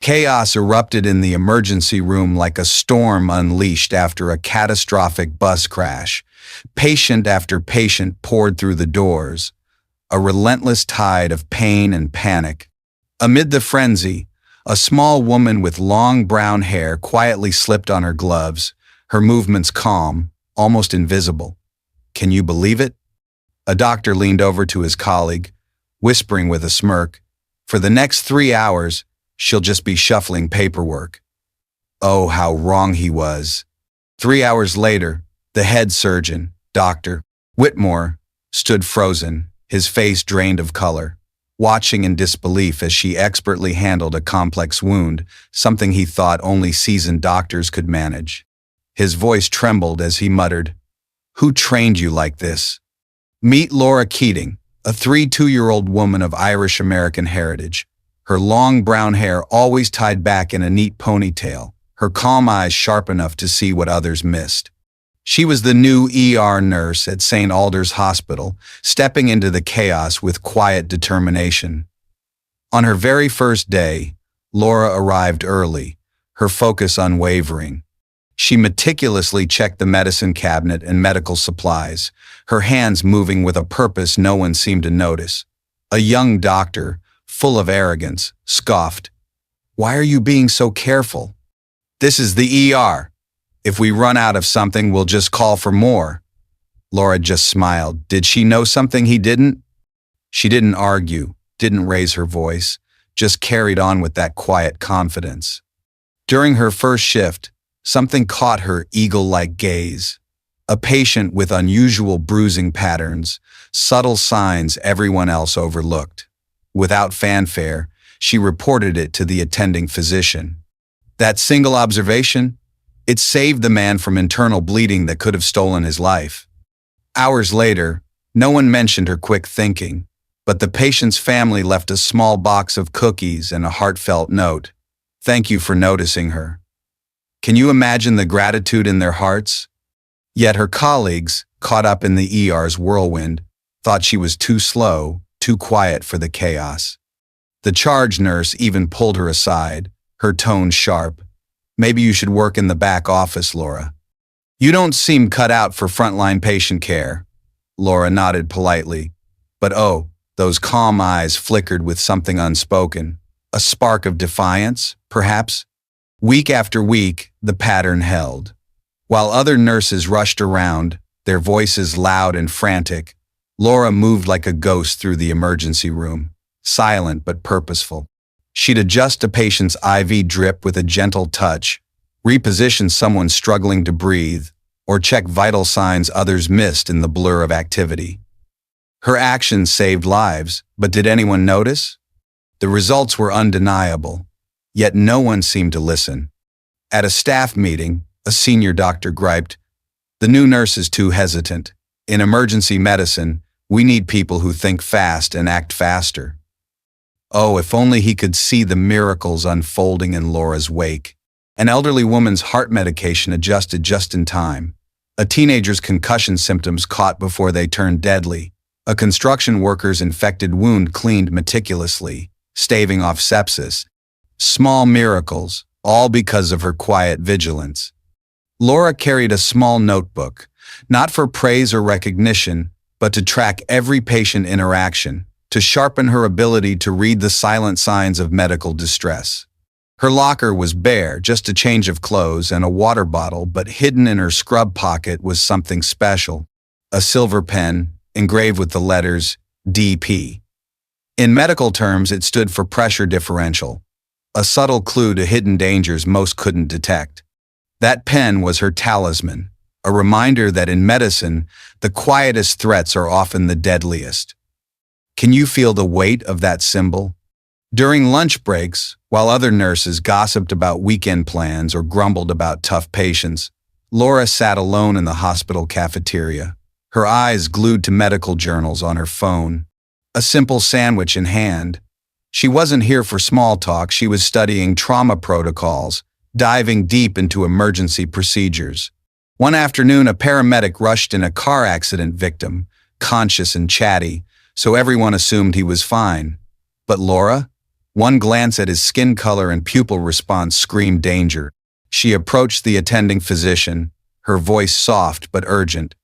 Chaos erupted in the emergency room like a storm unleashed after a catastrophic bus crash. Patient after patient poured through the doors, a relentless tide of pain and panic. Amid the frenzy, a small woman with long brown hair quietly slipped on her gloves, her movements calm, almost invisible. "Can you believe it?" A doctor leaned over to his colleague, whispering with a smirk, "For the next 3 hours, she'll just be shuffling paperwork." Oh, how wrong he was. 3 hours later, the head surgeon, Dr. Whitmore, stood frozen, his face drained of color, watching in disbelief as she expertly handled a complex wound, something he thought only seasoned doctors could manage. His voice trembled as he muttered, "Who trained you like this?" Meet Laura Keating, a 32-year-old woman of Irish-American heritage, her long brown hair always tied back in a neat ponytail, her calm eyes sharp enough to see what others missed. She was the new ER nurse at St. Alder's Hospital, stepping into the chaos with quiet determination. On her very first day, Laura arrived early, her focus unwavering. She meticulously checked the medicine cabinet and medical supplies, her hands moving with a purpose no one seemed to notice. A young doctor, full of arrogance, scoffed, "Why are you being so careful? This is the ER. If we run out of something, we'll just call for more." Laura just smiled. Did she know something he didn't? She didn't argue, didn't raise her voice, just carried on with that quiet confidence. During her first shift, something caught her eagle-like gaze. A patient with unusual bruising patterns, subtle signs everyone else overlooked. Without fanfare, she reported it to the attending physician. That single observation? It saved the man from internal bleeding that could have stolen his life. Hours later, no one mentioned her quick thinking, but the patient's family left a small box of cookies and a heartfelt note. "Thank you for noticing her." Can you imagine the gratitude in their hearts? Yet her colleagues, caught up in the ER's whirlwind, thought she was too slow, too quiet for the chaos. The charge nurse even pulled her aside, her tone sharp. "Maybe you should work in the back office, Laura. You don't seem cut out for frontline patient care." Laura nodded politely. But oh, those calm eyes flickered with something unspoken. A spark of defiance, perhaps? Week after week, the pattern held. While other nurses rushed around, their voices loud and frantic, Laura moved like a ghost through the emergency room, silent but purposeful. She'd adjust a patient's IV drip with a gentle touch, reposition someone struggling to breathe, or check vital signs others missed in the blur of activity. Her actions saved lives, but did anyone notice? The results were undeniable, yet no one seemed to listen. At a staff meeting, a senior doctor griped, "The new nurse is too hesitant. In emergency medicine, we need people who think fast and act faster." Oh, if only he could see the miracles unfolding in Laura's wake. An elderly woman's heart medication adjusted just in time. A teenager's concussion symptoms caught before they turned deadly. A construction worker's infected wound cleaned meticulously, staving off sepsis. Small miracles, all because of her quiet vigilance. Laura carried a small notebook, not for praise or recognition, but to track every patient interaction, to sharpen her ability to read the silent signs of medical distress. Her locker was bare, just a change of clothes and a water bottle, but hidden in her scrub pocket was something special. A silver pen, engraved with the letters DP. In medical terms, it stood for pressure differential, a subtle clue to hidden dangers most couldn't detect. That pen was her talisman, a reminder that in medicine, the quietest threats are often the deadliest. Can you feel the weight of that symbol? During lunch breaks, while other nurses gossiped about weekend plans or grumbled about tough patients, Laura sat alone in the hospital cafeteria, her eyes glued to medical journals on her phone, a simple sandwich in hand. She wasn't here for small talk, she was studying trauma protocols, diving deep into emergency procedures. One afternoon, a paramedic rushed in a car accident victim, conscious and chatty, so everyone assumed he was fine. But Laura? One glance at his skin color and pupil response screamed danger. She approached the attending physician, her voice soft but urgent.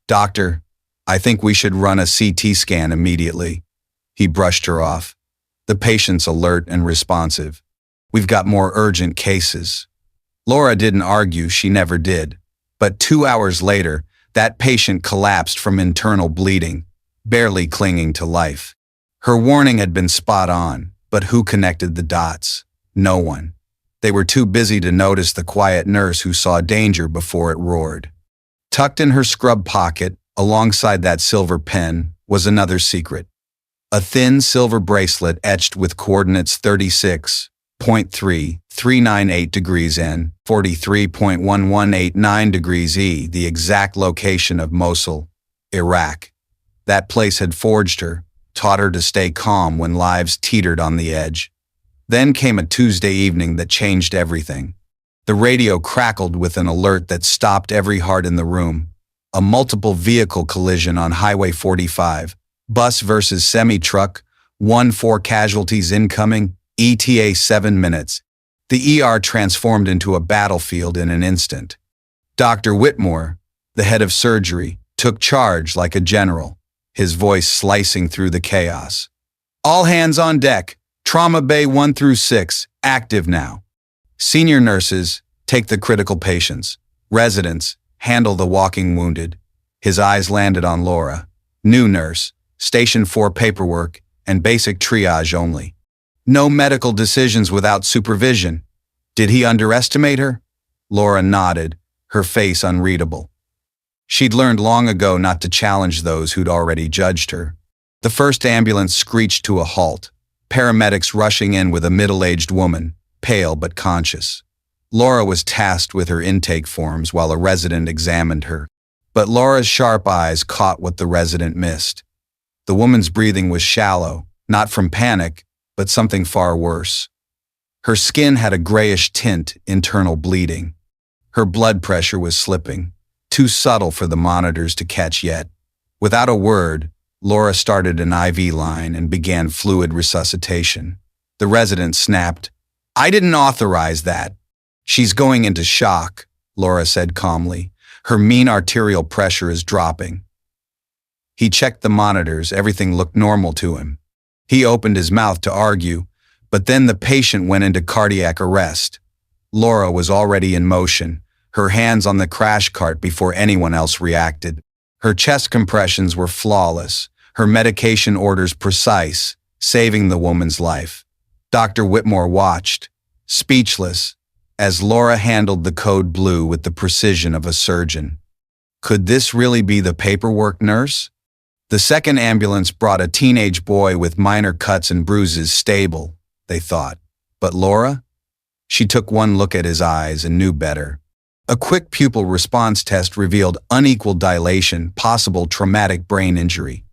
"Doctor, I think we should run a CT scan immediately." He brushed her off. "The patient's alert and responsive. We've got more urgent cases." Laura didn't argue, she never did. But 2 hours later, that patient collapsed from internal bleeding, barely clinging to life. Her warning had been spot on, but who connected the dots? No one. They were too busy to notice the quiet nurse who saw danger before it roared. Tucked in her scrub pocket, alongside that silver pen, was another secret. A thin silver bracelet etched with coordinates 36.3398 degrees N, 43.1189 degrees E, the exact location of Mosul, Iraq. That place had forged her, taught her to stay calm when lives teetered on the edge. Then came a Tuesday evening that changed everything. The radio crackled with an alert that stopped every heart in the room. A multiple vehicle collision on Highway 45. Bus versus semi-truck. 4 casualties incoming. ETA 7 minutes. The ER transformed into a battlefield in an instant. Dr. Whitmore, the head of surgery, took charge like a general, his voice slicing through the chaos. "All hands on deck. Trauma Bay 1 through 6, active now. Senior nurses, take the critical patients. Residents, handle the walking wounded." His eyes landed on Laura. "New nurse, Station 4 paperwork, and basic triage only. No medical decisions without supervision." Did he underestimate her? Laura nodded, her face unreadable. She'd learned long ago not to challenge those who'd already judged her. The first ambulance screeched to a halt, paramedics rushing in with a middle-aged woman, pale but conscious. Laura was tasked with her intake forms while a resident examined her. But Laura's sharp eyes caught what the resident missed. The woman's breathing was shallow, not from panic, but something far worse. Her skin had a grayish tint, internal bleeding. Her blood pressure was slipping, too subtle for the monitors to catch yet. Without a word, Laura started an IV line and began fluid resuscitation. The resident snapped, "I didn't authorize that." "She's going into shock," Laura said calmly. "Her mean arterial pressure is dropping." He checked the monitors, everything looked normal to him. He opened his mouth to argue, but then the patient went into cardiac arrest. Laura was already in motion, her hands on the crash cart before anyone else reacted. Her chest compressions were flawless, her medication orders precise, saving the woman's life. Dr. Whitmore watched, speechless, as Laura handled the code blue with the precision of a surgeon. Could this really be the paperwork nurse? The second ambulance brought a teenage boy with minor cuts and bruises stable, they thought. But Laura? She took one look at his eyes and knew better. A quick pupil response test revealed unequal dilation, possible traumatic brain injury.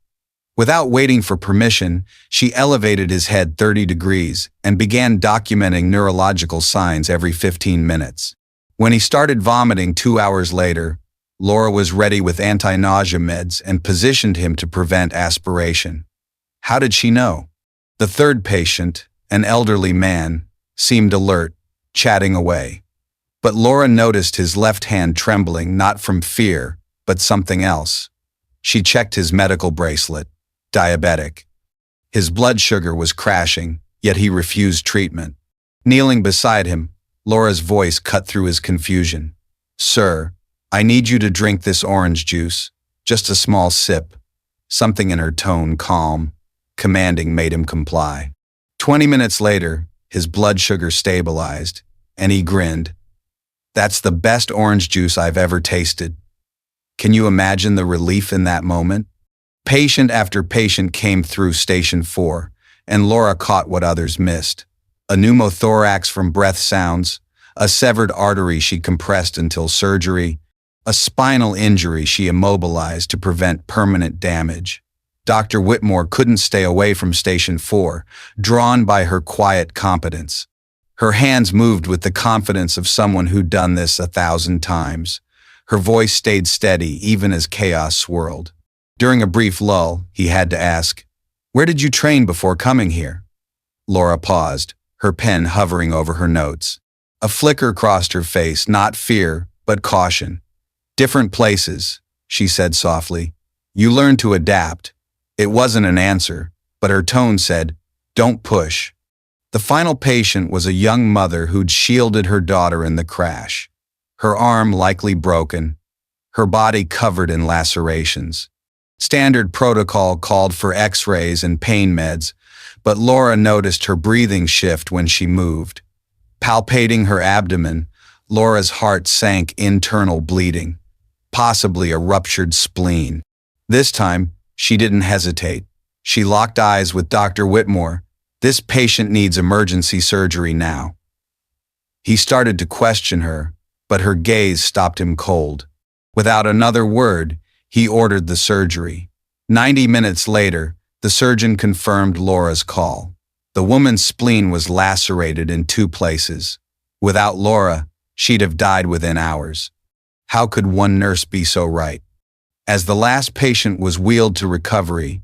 Without waiting for permission, she elevated his head 30 degrees and began documenting neurological signs every 15 minutes. When he started vomiting 2 hours later, Laura was ready with anti-nausea meds and positioned him to prevent aspiration. How did she know? The third patient, an elderly man, seemed alert, chatting away. But Laura noticed his left hand trembling not from fear, but something else. She checked his medical bracelet. Diabetic. His blood sugar was crashing, yet he refused treatment. Kneeling beside him, Laura's voice cut through his confusion. "Sir, I need you to drink this orange juice, just a small sip." Something in her tone, calm, commanding, made him comply. 20 minutes later, his blood sugar stabilized, and he grinned. "That's the best orange juice I've ever tasted." Can you imagine the relief in that moment? Patient after patient came through Station 4, and Laura caught what others missed. A pneumothorax from breath sounds, a severed artery she compressed until surgery, a spinal injury she immobilized to prevent permanent damage. Dr. Whitmore couldn't stay away from Station 4, drawn by her quiet competence. Her hands moved with the confidence of someone who'd done this 1,000 times. Her voice stayed steady even as chaos swirled. During a brief lull, he had to ask, "Where did you train before coming here?" Laura paused, her pen hovering over her notes. A flicker crossed her face, not fear, but caution. Different places, she said softly. You learn to adapt. It wasn't an answer, but her tone said, don't push. The final patient was a young mother who'd shielded her daughter in the crash. Her arm likely broken, her body covered in lacerations. Standard protocol called for x-rays and pain meds, but Laura noticed her breathing shift when she moved. Palpating her abdomen, Laura's heart sank, internal bleeding, possibly a ruptured spleen. This time, she didn't hesitate. She locked eyes with Dr. Whitmore. This patient needs emergency surgery now. He started to question her, but her gaze stopped him cold. Without another word, he ordered the surgery. 90 minutes later, the surgeon confirmed Laura's call. The woman's spleen was lacerated in 2 places. Without Laura, she'd have died within hours. How could one nurse be so right? As the last patient was wheeled to recovery,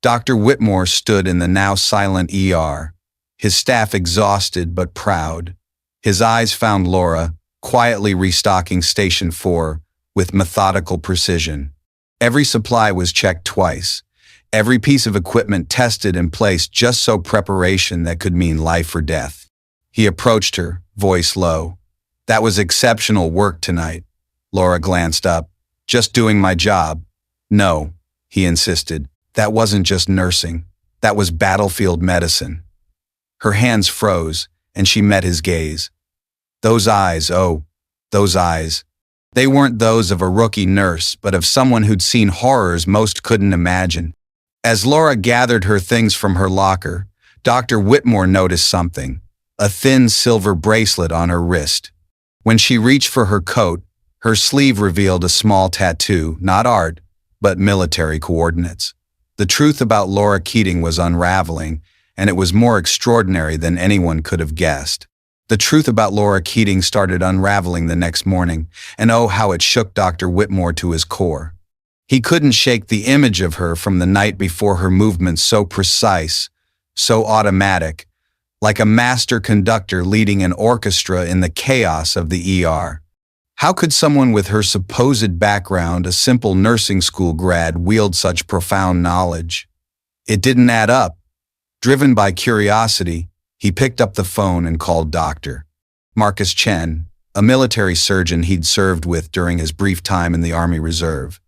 Dr. Whitmore stood in the now silent ER, his staff exhausted but proud. His eyes found Laura, quietly restocking Station 4 with methodical precision. Every supply was checked twice, every piece of equipment tested and placed just so preparation that could mean life or death. He approached her, voice low. That was exceptional work tonight. Laura glanced up. Just doing my job. No, he insisted. That wasn't just nursing. That was battlefield medicine. Her hands froze, and she met his gaze. Those eyes, oh, those eyes. They weren't those of a rookie nurse, but of someone who'd seen horrors most couldn't imagine. As Laura gathered her things from her locker, Dr. Whitmore noticed something, a thin silver bracelet on her wrist. When she reached for her coat, her sleeve revealed a small tattoo, not art, but military coordinates. The truth about Laura Keating was unraveling, and it was more extraordinary than anyone could have guessed. The truth about Laura Keating started unraveling the next morning, and oh, how it shook Dr. Whitmore to his core. He couldn't shake the image of her from the night before, her movements so precise, so automatic, like a master conductor leading an orchestra in the chaos of the ER. How could someone with her supposed background, a simple nursing school grad, wield such profound knowledge? It didn't add up. Driven by curiosity, he picked up the phone and called Dr. Marcus Chen, a military surgeon he'd served with during his brief time in the Army Reserve.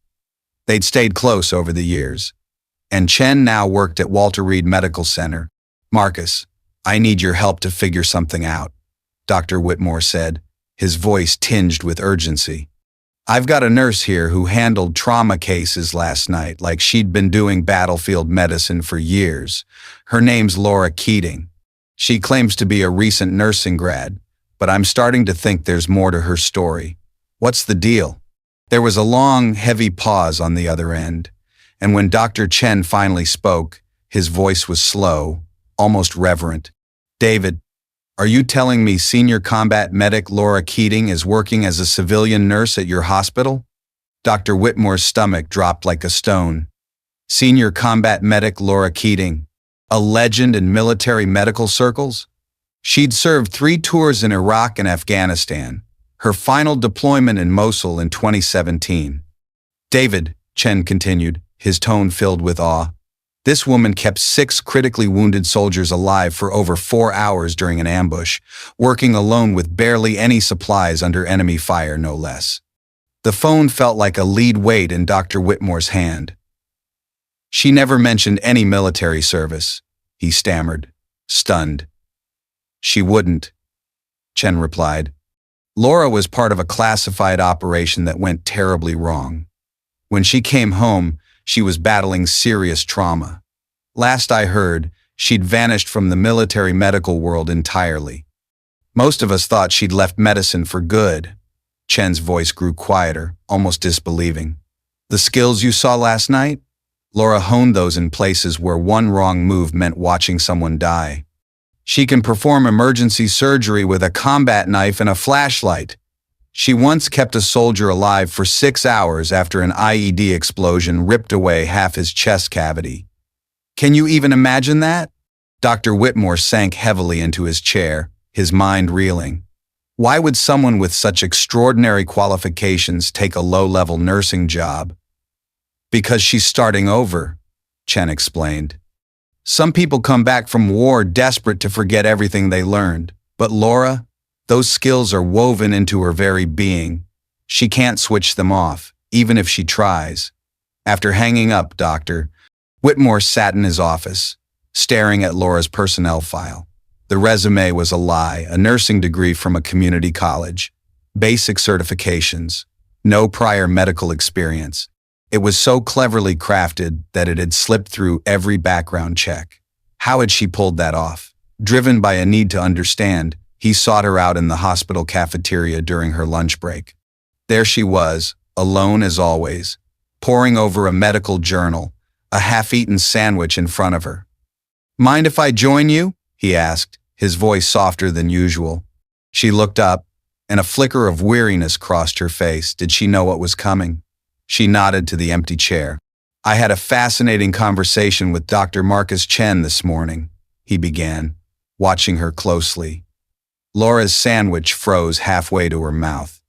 They'd stayed close over the years, and Chen now worked at Walter Reed Medical Center. Marcus, I need your help to figure something out, Dr. Whitmore said, his voice tinged with urgency. I've got a nurse here who handled trauma cases last night like she'd been doing battlefield medicine for years. Her name's Laura Keating. She claims to be a recent nursing grad, but I'm starting to think there's more to her story. What's the deal? There was a long, heavy pause on the other end, and when Dr. Chen finally spoke, his voice was slow, almost reverent. David, are you telling me senior combat medic Laura Keating is working as a civilian nurse at your hospital? Dr. Whitmore's stomach dropped like a stone. Senior combat medic Laura Keating, a legend in military medical circles? She'd served 3 tours in Iraq and Afghanistan, her final deployment in Mosul in 2017. David, Chen continued, his tone filled with awe. This woman kept 6 critically wounded soldiers alive for over 4 hours during an ambush, working alone with barely any supplies under enemy fire, no less. The phone felt like a lead weight in Dr. Whitmore's hand. She never mentioned any military service, he stammered, stunned. She wouldn't, Chen replied. Laura was part of a classified operation that went terribly wrong. When she came home, she was battling serious trauma. Last I heard, she'd vanished from the military medical world entirely. Most of us thought she'd left medicine for good. Chen's voice grew quieter, almost disbelieving. The skills you saw last night? Laura honed those in places where one wrong move meant watching someone die. She can perform emergency surgery with a combat knife and a flashlight. She once kept a soldier alive for 6 hours after an IED explosion ripped away half his chest cavity. Can you even imagine that? Dr. Whitmore sank heavily into his chair, his mind reeling. Why would someone with such extraordinary qualifications take a low-level nursing job? Because she's starting over, Chen explained. Some people come back from war desperate to forget everything they learned, but Laura, those skills are woven into her very being. She can't switch them off, even if she tries. After hanging up, Dr. Whitmore sat in his office, staring at Laura's personnel file. The resume was a lie, a nursing degree from a community college, basic certifications, no prior medical experience. It was so cleverly crafted that it had slipped through every background check. How had she pulled that off? Driven by a need to understand, he sought her out in the hospital cafeteria during her lunch break. There she was, alone as always, poring over a medical journal, a half-eaten sandwich in front of her. "Mind if I join you?" he asked, his voice softer than usual. She looked up, and a flicker of weariness crossed her face. Did she know what was coming? She nodded to the empty chair. "I had a fascinating conversation with Dr. Marcus Chen this morning," he began, watching her closely. Laura's sandwich froze halfway to her mouth.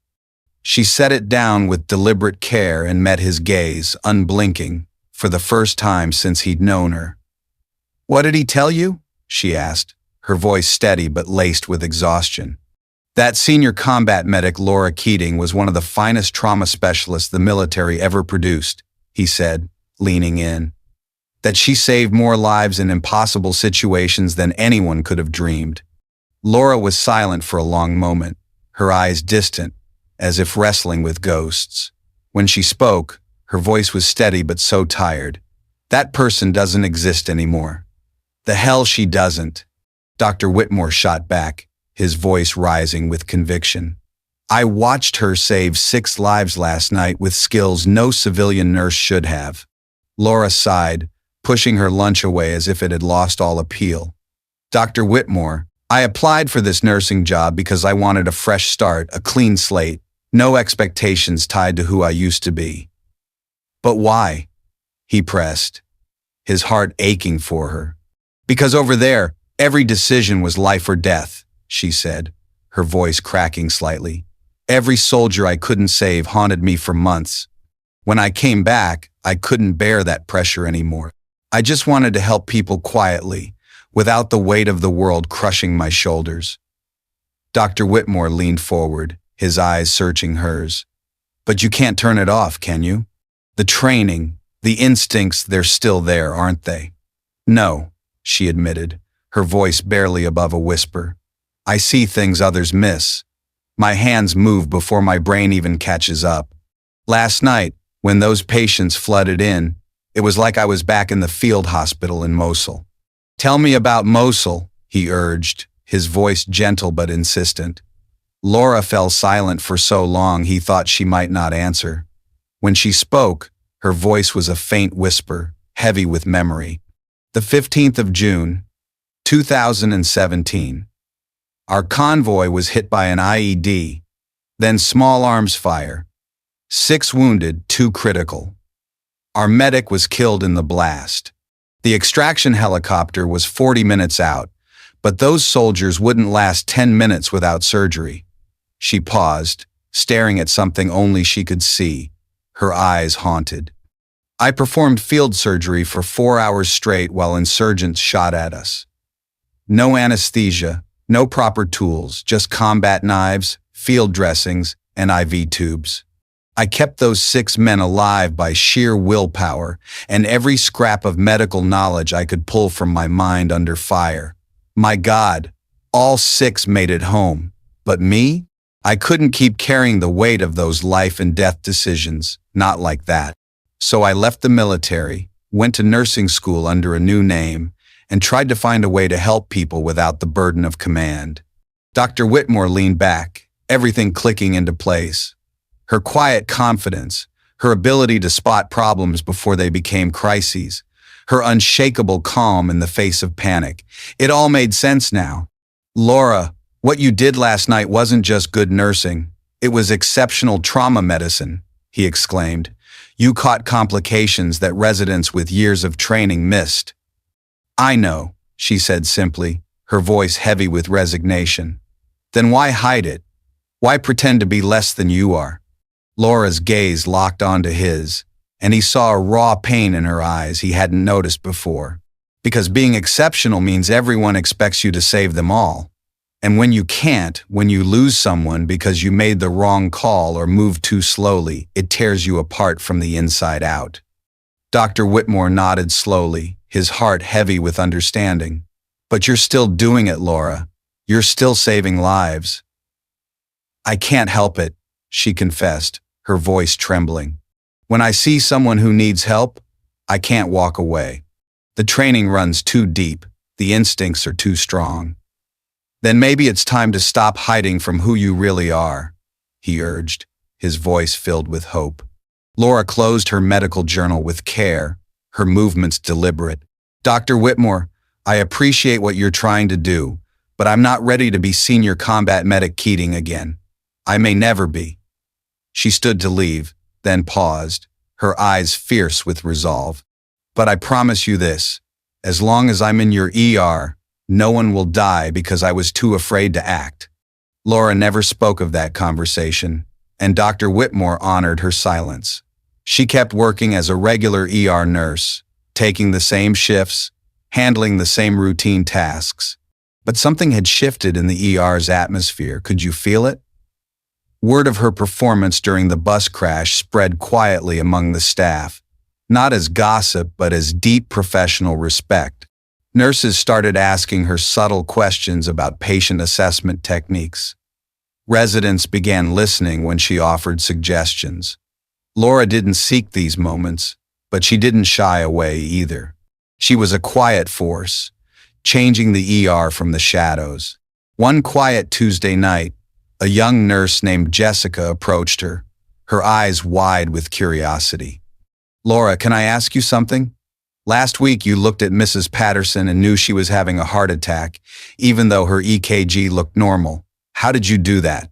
She set it down with deliberate care and met his gaze, unblinking, for the first time since he'd known her. "What did he tell you?" she asked, her voice steady but laced with exhaustion. "That senior combat medic Laura Keating was one of the finest trauma specialists the military ever produced," he said, leaning in. "That she saved more lives in impossible situations than anyone could have dreamed." Laura was silent for a long moment, her eyes distant, as if wrestling with ghosts. When she spoke, her voice was steady but so tired. "That person doesn't exist anymore." "The hell she doesn't," Dr. Whitmore shot back, his voice rising with conviction. "I watched her save 6 lives last night with skills no civilian nurse should have." Laura sighed, pushing her lunch away as if it had lost all appeal. "Dr. Whitmore, I applied for this nursing job because I wanted a fresh start, a clean slate, no expectations tied to who I used to be." "But why?" he pressed, his heart aching for her. "Because over there, every decision was life or death," she said, her voice cracking slightly. "Every soldier I couldn't save haunted me for months. When I came back, I couldn't bear that pressure anymore. I just wanted to help people quietly, without the weight of the world crushing my shoulders." Dr. Whitmore leaned forward, his eyes searching hers. "But you can't turn it off, can you? The training, the instincts, they're still there, aren't they?" "No," she admitted, her voice barely above a whisper. "I see things others miss. My hands move before my brain even catches up. Last night, when those patients flooded in, it was like I was back in the field hospital in Mosul." "Tell me about Mosul," he urged, his voice gentle but insistent. Laura fell silent for so long he thought she might not answer. When she spoke, her voice was a faint whisper, heavy with memory. "The 15th of June, 2017. Our convoy was hit by an IED, then small arms fire. 6 wounded, 2 critical. Our medic was killed in the blast. The extraction helicopter was 40 minutes out, but those soldiers wouldn't last 10 minutes without surgery." She paused, staring at something only she could see, her eyes haunted. "I performed field surgery for 4 hours straight while insurgents shot at us. No anesthesia, no proper tools, just combat knives, field dressings, and IV tubes. I kept those 6 men alive by sheer willpower and every scrap of medical knowledge I could pull from my mind under fire. My God, all 6 made it home. But me? I couldn't keep carrying the weight of those life and death decisions, not like that. So I left the military, went to nursing school under a new name, and tried to find a way to help people without the burden of command." Dr. Whitmore leaned back, everything clicking into place. Her quiet confidence, her ability to spot problems before they became crises, her unshakable calm in the face of panic. It all made sense now. "Laura, what you did last night wasn't just good nursing. It was exceptional trauma medicine," he exclaimed. "You caught complications that residents with years of training missed." "I know," she said simply, her voice heavy with resignation. Then why hide it? Why pretend to be less than you are? Laura's gaze locked onto his, and he saw a raw pain in her eyes he hadn't noticed before. Because being exceptional means everyone expects you to save them all. And when you can't, when you lose someone because you made the wrong call or moved too slowly, it tears you apart from the inside out. Dr. Whitmore nodded slowly, his heart heavy with understanding. But you're still doing it, Laura. You're still saving lives. I can't help it, she confessed, her voice trembling. When I see someone who needs help, I can't walk away. The training runs too deep, the instincts are too strong. Then maybe it's time to stop hiding from who you really are, he urged, his voice filled with hope. Laura closed her medical journal with care, her movements deliberate. Dr. Whitmore, I appreciate what you're trying to do, but I'm not ready to be senior combat medic Keating again. I may never be. She stood to leave, then paused, her eyes fierce with resolve. But I promise you this, as long as I'm in your ER, no one will die because I was too afraid to act. Laura never spoke of that conversation, and Dr. Whitmore honored her silence. She kept working as a regular ER nurse, taking the same shifts, handling the same routine tasks. But something had shifted in the ER's atmosphere. Could you feel it? Word of her performance during the bus crash spread quietly among the staff, not as gossip but as deep professional respect. Nurses started asking her subtle questions about patient assessment techniques. Residents began listening when she offered suggestions. Laura didn't seek these moments, but she didn't shy away either. She was a quiet force, changing the ER from the shadows. One quiet Tuesday night, a young nurse named Jessica approached her, her eyes wide with curiosity. Laura, can I ask you something? Last week you looked at Mrs. Patterson and knew she was having a heart attack, even though her EKG looked normal. How did you do that?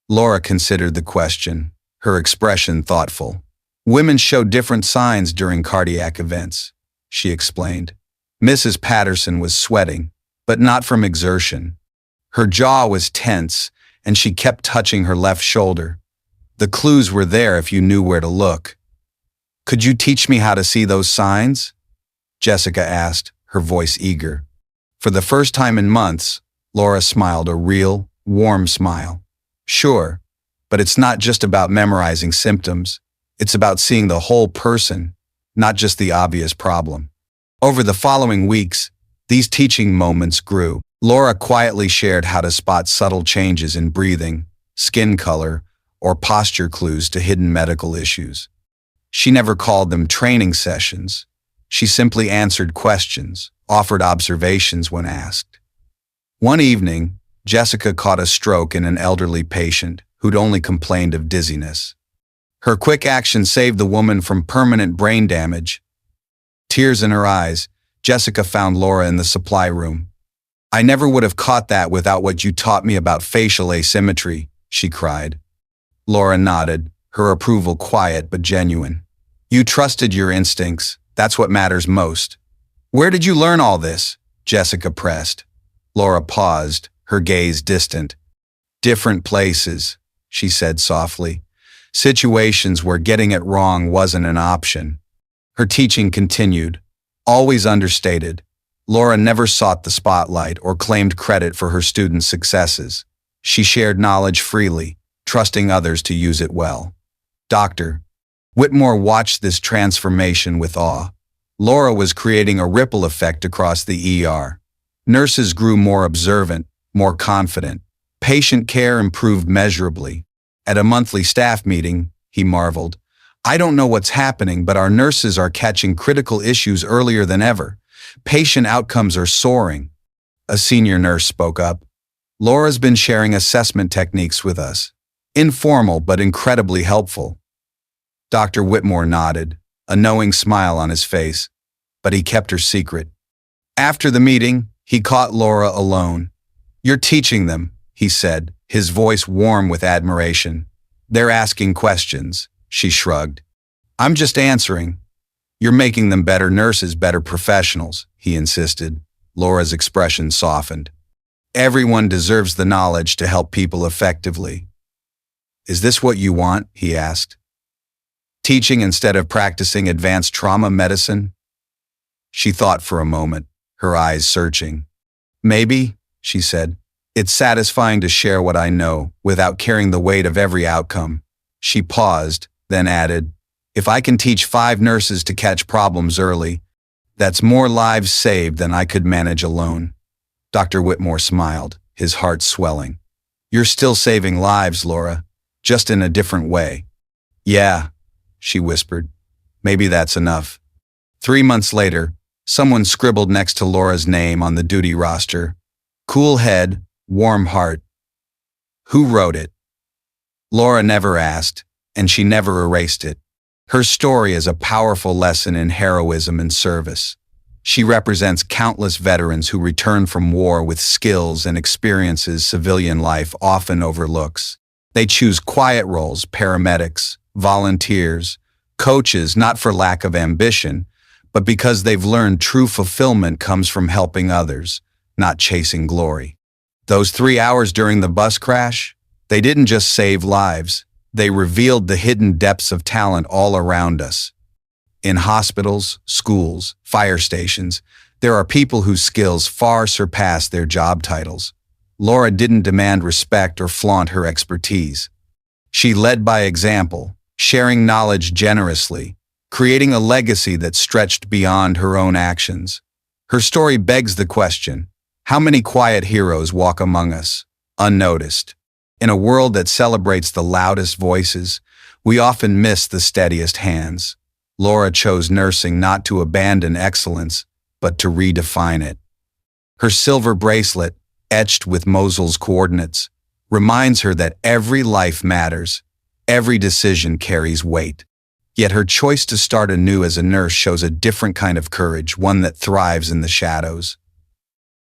Laura considered the question, her expression thoughtful. Women show different signs during cardiac events, she explained. Mrs. Patterson was sweating, but not from exertion. Her jaw was tense, and she kept touching her left shoulder. The clues were there if you knew where to look. Could you teach me how to see those signs? Jessica asked, her voice eager. For the first time in months, Laura smiled a real, warm smile. Sure, but it's not just about memorizing symptoms. It's about seeing the whole person, not just the obvious problem. Over the following weeks, these teaching moments grew. Laura quietly shared how to spot subtle changes in breathing, skin color, or posture clues to hidden medical issues. She never called them training sessions. She simply answered questions, offered observations when asked. One evening, Jessica caught a stroke in an elderly patient who'd only complained of dizziness. Her quick action saved the woman from permanent brain damage. Tears in her eyes, Jessica found Laura in the supply room. I never would have caught that without what you taught me about facial asymmetry, she cried. Laura nodded, her approval quiet but genuine. You trusted your instincts. That's what matters most. Where did you learn all this? Jessica pressed. Laura paused, her gaze distant. Different places, she said softly. Situations where getting it wrong wasn't an option. Her teaching continued, always understated. Laura never sought the spotlight or claimed credit for her students' successes. She shared knowledge freely, trusting others to use it well. Dr. Whitmore watched this transformation with awe. Laura was creating a ripple effect across the ER. Nurses grew more observant, more confident. Patient care improved measurably. At a monthly staff meeting, he marveled, I don't know what's happening, but our nurses are catching critical issues earlier than ever. Patient outcomes are soaring. A senior nurse spoke up. Laura's been sharing assessment techniques with us. Informal but incredibly helpful. Dr. Whitmore nodded, a knowing smile on his face, but he kept her secret. After the meeting, he caught Laura alone. You're teaching them, he said, his voice warm with admiration. They're asking questions, she shrugged. I'm just answering. You're making them better nurses, better professionals, he insisted. Laura's expression softened. Everyone deserves the knowledge to help people effectively. Is this what you want? He asked. Teaching instead of practicing advanced trauma medicine? She thought for a moment, her eyes searching. Maybe, she said. It's satisfying to share what I know without carrying the weight of every outcome. She paused, then added, if I can teach 5 nurses to catch problems early, that's more lives saved than I could manage alone. Dr. Whitmore smiled, his heart swelling. You're still saving lives, Laura, just in a different way. Yeah, she whispered. Maybe that's enough. 3 months later, someone scribbled next to Laura's name on the duty roster. Cool head, warm heart. Who wrote it? Laura never asked, and she never erased it. Her story is a powerful lesson in heroism and service. She represents countless veterans who return from war with skills and experiences civilian life often overlooks. They choose quiet roles, paramedics, volunteers, coaches, not for lack of ambition, but because they've learned true fulfillment comes from helping others, not chasing glory. Those 3 hours during the bus crash, they didn't just save lives, they revealed the hidden depths of talent all around us. In hospitals, schools, fire stations, there are people whose skills far surpass their job titles. Laura didn't demand respect or flaunt her expertise. She led by example, sharing knowledge generously, creating a legacy that stretched beyond her own actions. Her story begs the question, how many quiet heroes walk among us, unnoticed? In a world that celebrates the loudest voices, we often miss the steadiest hands. Laura chose nursing not to abandon excellence, but to redefine it. Her silver bracelet, etched with Mosul's coordinates, reminds her that every life matters, every decision carries weight. Yet her choice to start anew as a nurse shows a different kind of courage, one that thrives in the shadows.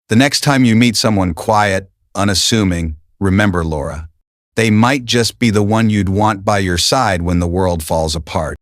The next time you meet someone quiet, unassuming, remember Laura. They might just be the one you'd want by your side when the world falls apart.